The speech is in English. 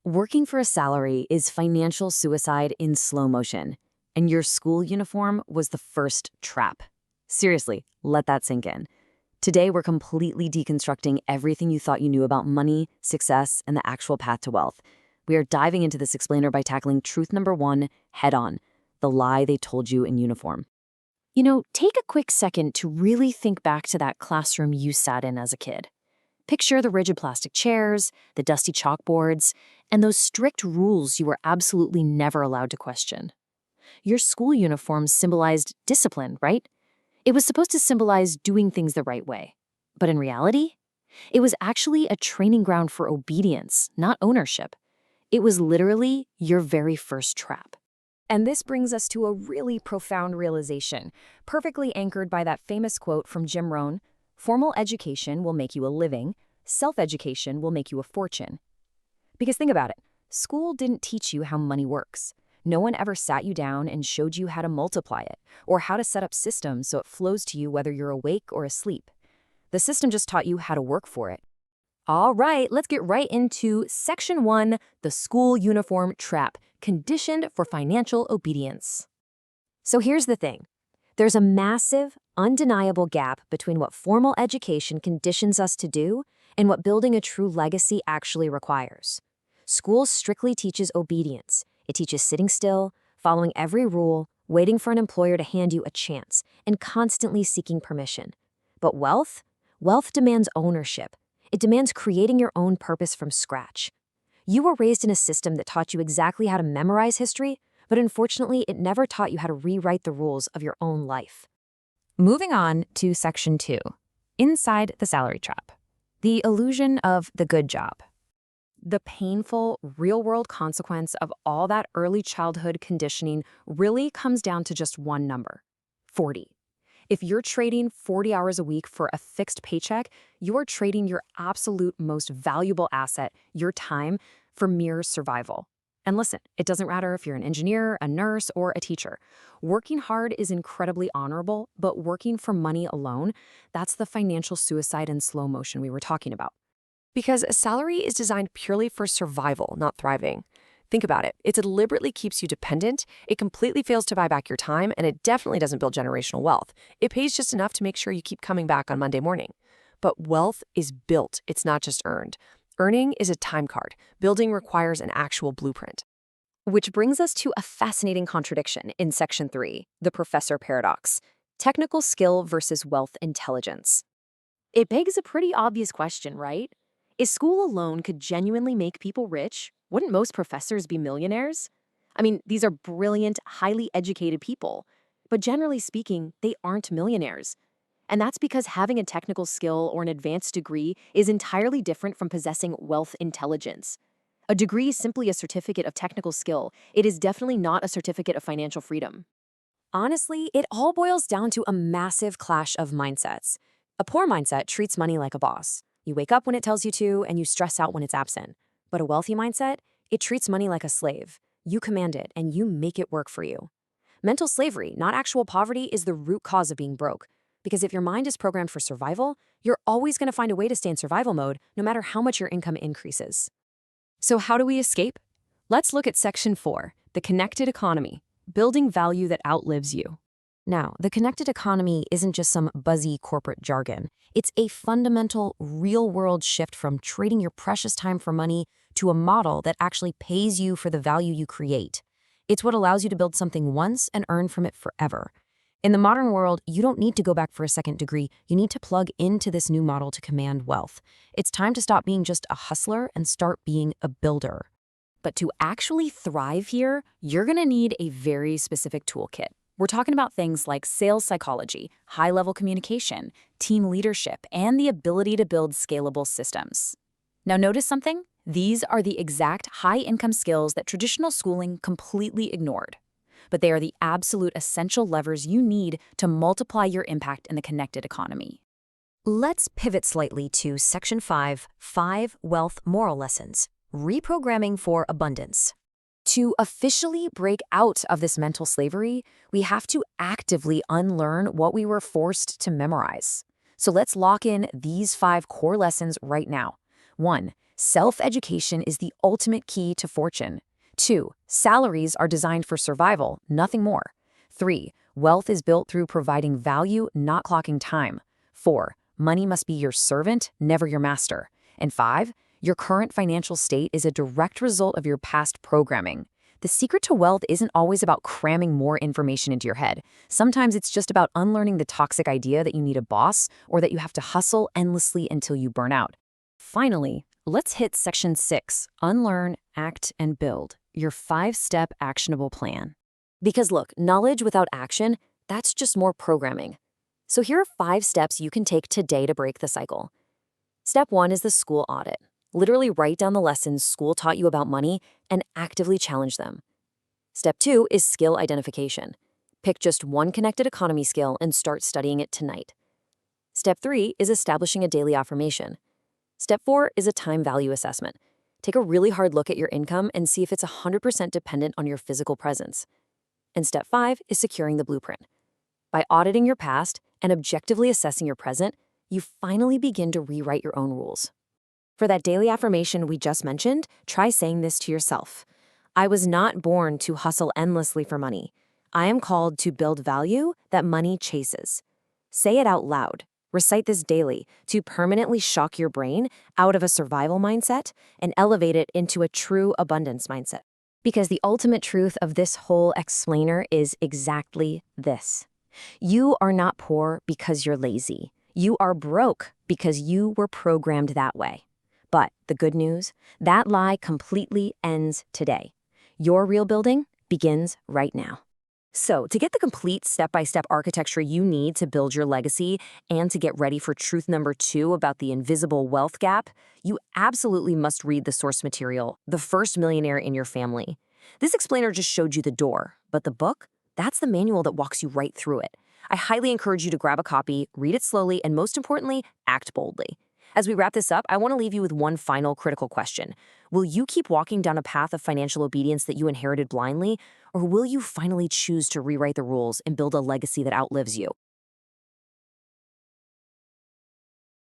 Working for a salary is financial suicide in slow motion, and your school uniform was the first trap. Seriously, let that sink in. Today, we're completely deconstructing everything you thought you knew about money, success, and the actual path to wealth. We are diving into this explainer by tackling truth number one head on, the lie they told you in uniform. Take a quick second to really think back to that classroom you sat in as a kid. Picture the rigid plastic chairs, the dusty chalkboards, and those strict rules you were absolutely never allowed to question. Your school uniform symbolized discipline, right? It was supposed to symbolize doing things the right way. But in reality, it was actually a training ground for obedience, not ownership. It was literally your very first trap. And this brings us to a really profound realization, perfectly anchored by that famous quote from Jim Rohn: "Formal education will make you a living, self-education will make you a fortune." Because think about it, school didn't teach you how money works. No one ever sat you down and showed you how to multiply it, or how to set up systems so it flows to you whether you're awake or asleep. The system just taught you how to work for it. All right, let's get right into Section 1, the school uniform trap, conditioned for financial obedience. So here's the thing. There's a massive, undeniable gap between what formal education conditions us to do and what building a true legacy actually requires. School strictly teaches obedience. It teaches sitting still, following every rule, waiting for an employer to hand you a chance, and constantly seeking permission. But wealth? Wealth demands ownership. It demands creating your own purpose from scratch. You were raised in a system that taught you exactly how to memorize history, but unfortunately, it never taught you how to rewrite the rules of your own life. Moving on to Section 2, inside the salary trap, the illusion of the good job. The painful, real-world consequence of all that early childhood conditioning really comes down to just one number: 40. If you're trading 40 hours a week for a fixed paycheck, you are trading your absolute most valuable asset, your time, for mere survival. And listen, it doesn't matter if you're an engineer, a nurse, or a teacher. Working hard is incredibly honorable, but working for money alone, that's the financial suicide in slow motion we were talking about. Because a salary is designed purely for survival, not thriving. Think about it. It deliberately keeps you dependent, it completely fails to buy back your time, and it definitely doesn't build generational wealth. It pays just enough to make sure you keep coming back on Monday morning. But wealth is built, it's not just earned. Earning is a time card. Building requires an actual blueprint. Which brings us to a fascinating contradiction in Section 3, the professor paradox: technical skill versus wealth intelligence. It begs a pretty obvious question, right? If school alone could genuinely make people rich, wouldn't most professors be millionaires? I mean, these are brilliant, highly educated people, but generally speaking, they aren't millionaires. And that's because having a technical skill or an advanced degree is entirely different from possessing wealth intelligence. A degree is simply a certificate of technical skill. It is definitely not a certificate of financial freedom. Honestly, it all boils down to a massive clash of mindsets. A poor mindset treats money like a boss. You wake up when it tells you to, and you stress out when it's absent. But a wealthy mindset, it treats money like a slave. You command it, and you make it work for you. Mental slavery, not actual poverty, is the root cause of being broke. Because if your mind is programmed for survival, you're always going to find a way to stay in survival mode, no matter how much your income increases. So how do we escape? Let's look at Section 4, the connected economy, building value that outlives you. Now, the connected economy isn't just some buzzy corporate jargon. It's a fundamental, real-world shift from trading your precious time for money to a model that actually pays you for the value you create. It's what allows you to build something once and earn from it forever. In the modern world, you don't need to go back for a second degree. You need to plug into this new model to command wealth. It's time to stop being just a hustler and start being a builder. But to actually thrive here, you're going to need a very specific toolkit. We're talking about things like sales psychology, high-level communication, team leadership, and the ability to build scalable systems. Now notice something? These are the exact high-income skills that traditional schooling completely ignored. But they are the absolute essential levers you need to multiply your impact in the connected economy. Let's pivot slightly to Section 5, 5 Wealth Moral Lessons, Reprogramming for Abundance. To officially break out of this mental slavery, we have to actively unlearn what we were forced to memorize. So let's lock in these 5 core lessons right now. 1. Self-education is the ultimate key to fortune. 2. Salaries are designed for survival, nothing more. 3. Wealth is built through providing value, not clocking time. 4. Money must be your servant, never your master. And 5. Your current financial state is a direct result of your past programming. The secret to wealth isn't always about cramming more information into your head. Sometimes it's just about unlearning the toxic idea that you need a boss or that you have to hustle endlessly until you burn out. Finally, let's hit Section 6, Unlearn, Act, and Build, your 5-step actionable plan. Because look, knowledge without action, that's just more programming. So here are 5 steps you can take today to break the cycle. Step 1 is the school audit. Literally write down the lessons school taught you about money and actively challenge them. Step 2 is skill identification. Pick just one connected economy skill and start studying it tonight. Step 3 is establishing a daily affirmation. Step 4 is a time value assessment. Take a really hard look at your income and see if it's 100% dependent on your physical presence. And step 5 is securing the blueprint. By auditing your past and objectively assessing your present, you finally begin to rewrite your own rules. For that daily affirmation we just mentioned, try saying this to yourself. I was not born to hustle endlessly for money. I am called to build value that money chases. Say it out loud. Recite this daily to permanently shock your brain out of a survival mindset and elevate it into a true abundance mindset. Because the ultimate truth of this whole explainer is exactly this. You are not poor because you're lazy. You are broke because you were programmed that way. But the good news, that lie completely ends today. Your real building begins right now. So, to get the complete step-by-step architecture you need to build your legacy and to get ready for truth number 2 about the invisible wealth gap, you absolutely must read the source material, The First Millionaire in Your Family. This explainer just showed you the door, but the book, that's the manual that walks you right through it. I highly encourage you to grab a copy, read it slowly, and most importantly, act boldly. As we wrap this up, I want to leave you with one final critical question. Will you keep walking down a path of financial obedience that you inherited blindly, or will you finally choose to rewrite the rules and build a legacy that outlives you?